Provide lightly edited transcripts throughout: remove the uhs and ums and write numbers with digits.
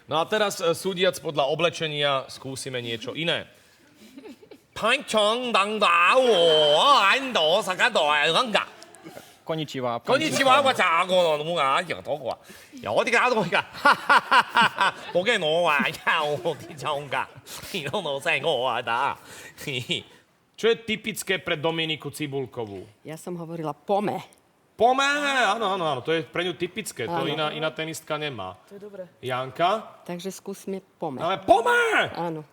No a teraz, súdiac podľa oblečenia, skúsime niečo iné. Konnichiwa. Konnichiwa, wa cha go no mu ga ya to wa. Ya wo di ga do ga. Bo ge no wa ya wo di chang ga. Ni no sai go wa da. Čo je typické pre Dominiku Cibulkovú? Ja som hovorila pome. Pome, áno, to je pre ňu typické, to iná tenistka nemá. To je dobré. Janka? Takže skúsme pome. Ale pome! Áno.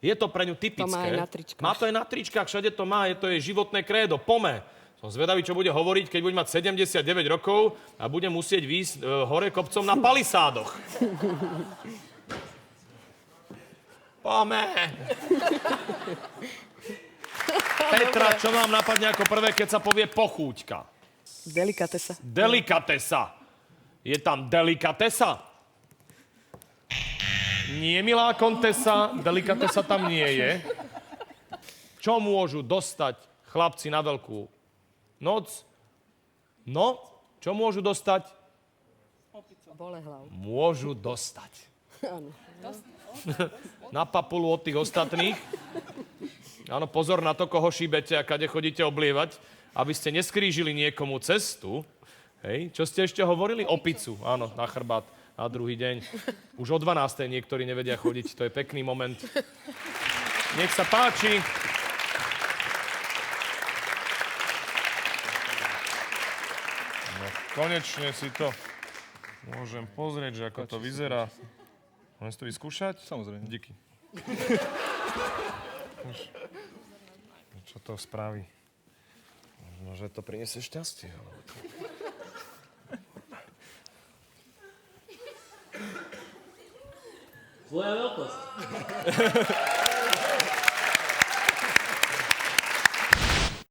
Je to pre ňu typické. To má aj na tričkách. Má to aj na tričkách, všade to má, je to jej životné krédo, pome. Som zvedavý, čo bude hovoriť, keď bude mať 79 rokov a bude musieť výjsť hore kopcom na palisádoch. Pome! Petra, čo vám napadne ako prvé, keď sa povie pochúťka? Delikatesa. Delikatesa. Je tam delikatesa? Nie, milá kontesa, delikatesa tam nie je. Čo môžu dostať chlapci na veľkú noc? No, čo môžu dostať? Bolehlav. Môžu dostať. Áno. Na papulu od tých ostatných. Áno, pozor na to, koho šíbete a kade chodíte oblievať, aby ste neskrížili niekomu cestu. Hej, čo ste ešte hovorili? Opicu, áno, na chrbát, na druhý deň. Už o 12. niektorí nevedia chodiť, to je pekný moment. Nech sa páči. No, konečne si to môžem pozrieť, že ako to vyzerá. Môžem si to vyskúšať? Samozrejme. Díky. Čo to spraví? Možno, že to priniesie šťastie. Tvoja veľkosť.